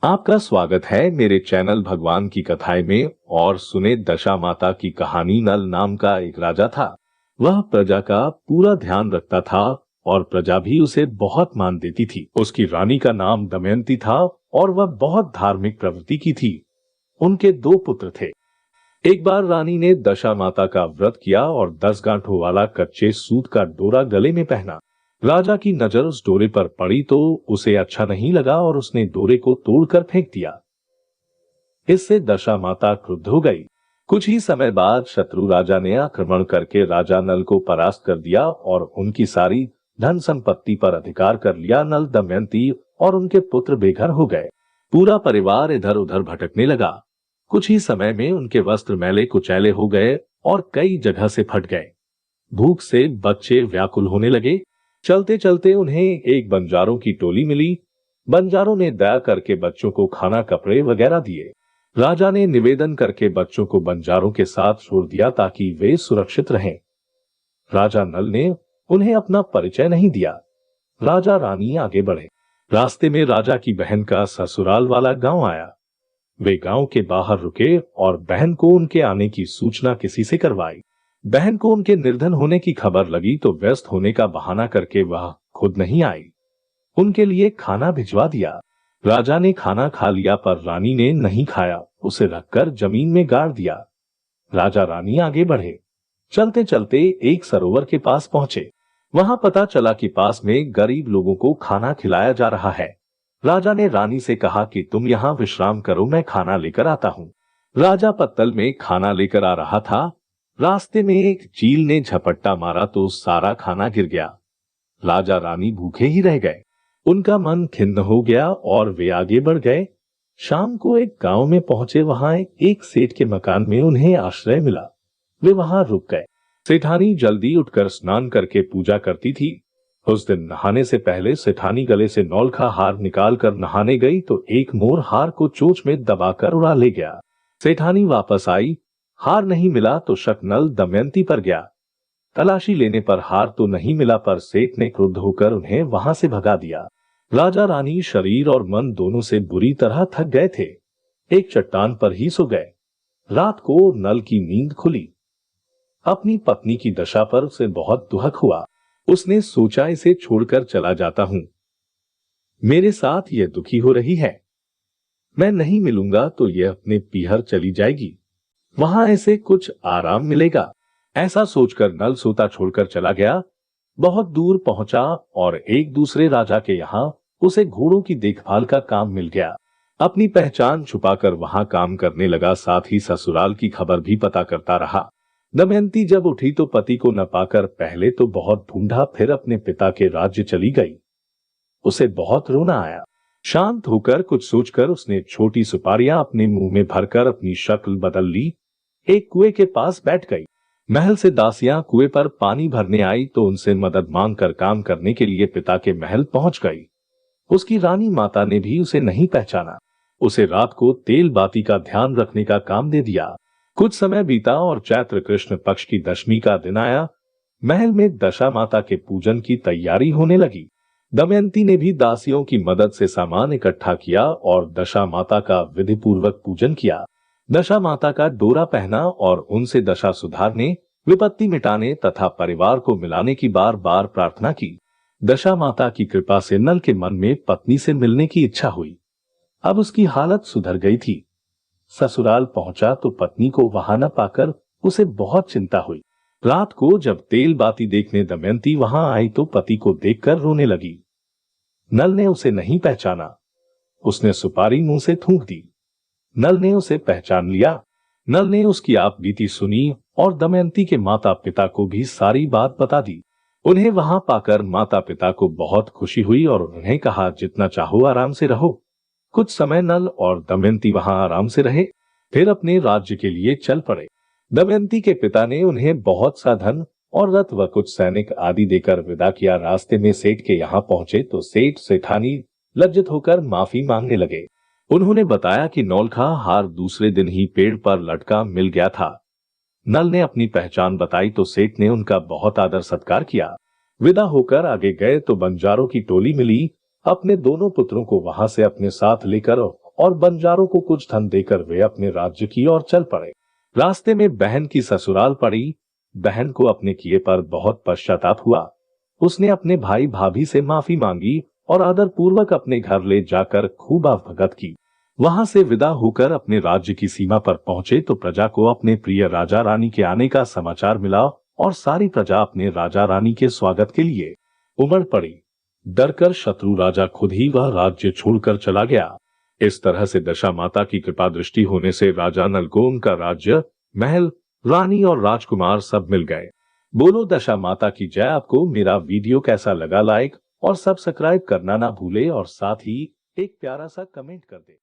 आपका स्वागत है मेरे चैनल भगवान की कथाएं में। और सुने दशा माता की कहानी। नल नाम का एक राजा था। वह प्रजा का पूरा ध्यान रखता था और प्रजा भी उसे बहुत मान देती थी। उसकी रानी का नाम दमयंती था और वह बहुत धार्मिक प्रवृत्ति की थी। उनके 2 पुत्र थे। एक बार रानी ने दशा माता का व्रत किया और 10 गांठों वाला कच्चे सूत का डोरा गले में पहना। राजा की नजर उस डोरे पर पड़ी तो उसे अच्छा नहीं लगा और उसने डोरे को तोड़कर फेंक दिया। इससे दशा माता क्रुद्ध हो गई। कुछ ही समय बाद शत्रु राजा ने आक्रमण करके राजा नल को परास्त कर दिया और उनकी सारी धन संपत्ति पर अधिकार कर लिया। नल, दमयंती और उनके पुत्र बेघर हो गए। पूरा परिवार इधर उधर भटकने लगा। कुछ ही समय में उनके वस्त्र मैले कुचैले हो गए और कई जगह से फट गए। भूख से बच्चे व्याकुल होने लगे। चलते चलते उन्हें एक बंजारों की टोली मिली। बंजारों ने दया करके बच्चों को खाना, कपड़े वगैरह दिए। राजा ने निवेदन करके बच्चों को बंजारों के साथ छोड़ दिया ताकि वे सुरक्षित रहें। राजा नल ने उन्हें अपना परिचय नहीं दिया। राजा रानी आगे बढ़े। रास्ते में राजा की बहन का ससुराल वाला गांव आया। वे गांव के बाहर रुके और बहन को उनके आने की सूचना किसी से करवाई। बहन को उनके निर्धन होने की खबर लगी तो व्यस्त होने का बहाना करके वह खुद नहीं आई। उनके लिए खाना भिजवा दिया। राजा ने खाना खा लिया पर रानी ने नहीं खाया। उसे रखकर जमीन में गाड़ दिया। राजा रानी आगे बढ़े। चलते चलते एक सरोवर के पास पहुंचे। वहां पता चला कि पास में गरीब लोगों को खाना खिलाया जा रहा है। राजा ने रानी से कहा कि तुम यहाँ विश्राम करो, मैं खाना लेकर आता हूँ। राजा पत्तल में खाना लेकर आ रहा था। रास्ते में एक चील ने झपट्टा मारा तो सारा खाना गिर गया। राजा रानी भूखे ही रह गए। उनका मन खिन्न हो गया और वे आगे बढ़ गए। शाम को एक गांव में पहुंचे। वहां एक सेठ के मकान में उन्हें आश्रय मिला। वे वहां रुक गए। सेठानी जल्दी उठकर स्नान करके पूजा करती थी। उस दिन नहाने से पहले सेठानी गले से नौलखा हार निकाल कर नहाने गई तो एक मोर हार को चोंच में दबाकर उड़ा ले गया। सेठानी वापस आई। हार नहीं मिला तो शक नल, दमयंती पर गया। तलाशी लेने पर हार तो नहीं मिला पर सेठ ने क्रुद्ध होकर उन्हें वहां से भगा दिया। राजा रानी शरीर और मन दोनों से बुरी तरह थक गए थे। एक चट्टान पर ही सो गए। रात को नल की नींद खुली। अपनी पत्नी की दशा पर उसे बहुत दुख हुआ। उसने सोचा, इसे छोड़कर चला जाता हूं। मेरे साथ यह दुखी हो रही है। मैं नहीं मिलूंगा तो यह अपने पीहर चली जाएगी। वहां ऐसे कुछ आराम मिलेगा। ऐसा सोचकर नल सोता छोड़कर चला गया। बहुत दूर पहुंचा और एक दूसरे राजा के यहाँ उसे घोड़ों की देखभाल का काम मिल गया। अपनी पहचान छुपाकर वहां काम करने लगा। साथ ही ससुराल की खबर भी पता करता रहा। दमयंती जब उठी तो पति को न पाकर पहले तो बहुत ढूंढा, फिर अपने पिता के राज्य चली गई। उसे बहुत रोना आया। शांत होकर कुछ सोचकर उसने छोटी सुपारियां अपने मुंह में भरकर अपनी शक्ल बदल ली। एक कुएं के पास बैठ गई। महल से दासियां कुएं पर पानी भरने आई तो उनसे मदद मांगकर काम करने के लिए पिता के महल पहुंच गई। उसकी रानी माता ने भी उसे नहीं पहचाना। उसे रात को तेल बाती का ध्यान रखने का काम दे दिया। कुछ समय बीता और चैत्र कृष्ण पक्ष की दशमी का दिन आया। महल में दशा माता के पूजन की तैयारी होने लगी। दमयंती ने भी दासियों की मदद से सामान इकट्ठा किया और दशा माता का विधि पूर्वक पूजन किया। दशा माता का डोरा पहना और उनसे दशा सुधारने, विपत्ति मिटाने तथा परिवार को मिलाने की बार बार प्रार्थना की। दशा माता की कृपा से नल के मन में पत्नी से मिलने की इच्छा हुई। अब उसकी हालत सुधर गई थी। ससुराल पहुंचा तो पत्नी को वहां न पाकर उसे बहुत चिंता हुई। रात को जब तेल बाती देखने दमयंती वहां आई तो पति को देखकर रोने लगी। नल ने उसे नहीं पहचाना। उसने सुपारी मुंह से थूक दी। नल ने उसे पहचान लिया। नल ने उसकी आप बीती सुनी और दमयंती के माता पिता को भी सारी बात बता दी। उन्हें वहां पाकर माता पिता को बहुत खुशी हुई और उन्हें कहा, जितना चाहो आराम से रहो। कुछ समय नल और दमयंती वहां आराम से रहे, फिर अपने राज्य के लिए चल पड़े। दमयंती के पिता ने उन्हें बहुत सा धन और रथ व कुछ सैनिक आदि देकर विदा किया। रास्ते में सेठ के यहाँ पहुंचे तो सेठ सेठानी लज्जित होकर माफी मांगने लगे। उन्होंने बताया कि नौलखा हार दूसरे दिन ही पेड़ पर लटका मिल गया था। नल ने अपनी पहचान बताई तो सेठ ने उनका बहुत आदर सत्कार किया। विदा होकर आगे गए तो बंजारों की टोली मिली। अपने दोनों पुत्रों को वहां से अपने साथ लेकर और बंजारों को कुछ धन देकर वे अपने राज्य की ओर चल पड़े। रास्ते में बहन की ससुराल पड़ी। बहन को अपने किए पर बहुत पश्चाताप हुआ। उसने अपने भाई भाभी से माफी मांगी और आदर पूर्वक अपने घर ले जाकर खूब भगत की। वहां से विदा होकर अपने राज्य की सीमा पर पहुंचे तो प्रजा को अपने प्रिय राजा रानी के आने का समाचार मिला और सारी प्रजा अपने राजा रानी के स्वागत के लिए उमड़ पड़ी। डरकर शत्रु राजा खुद ही वह राज्य छोड़कर चला गया। इस तरह से दशा माता की कृपा दृष्टि होने से राजा नल को उनका राज्य, महल, रानी और राजकुमार सब मिल गए। बोलो दशा माता की जय। आपको मेरा वीडियो कैसा लगा लाइक और सब्सक्राइब करना ना भूले और साथ ही एक प्यारा सा कमेंट कर दे।